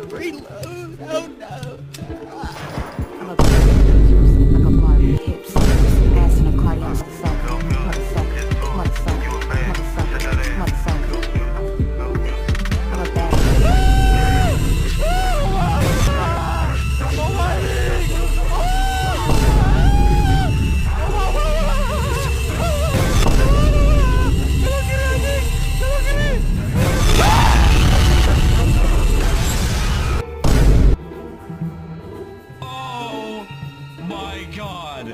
Reload. Oh no. I'm a bitch, like a bar with hips, ass in a car, yeah, motherfucker, motherfucker, motherfucker, motherfucker, motherfucker. I'm a bad Oh my God.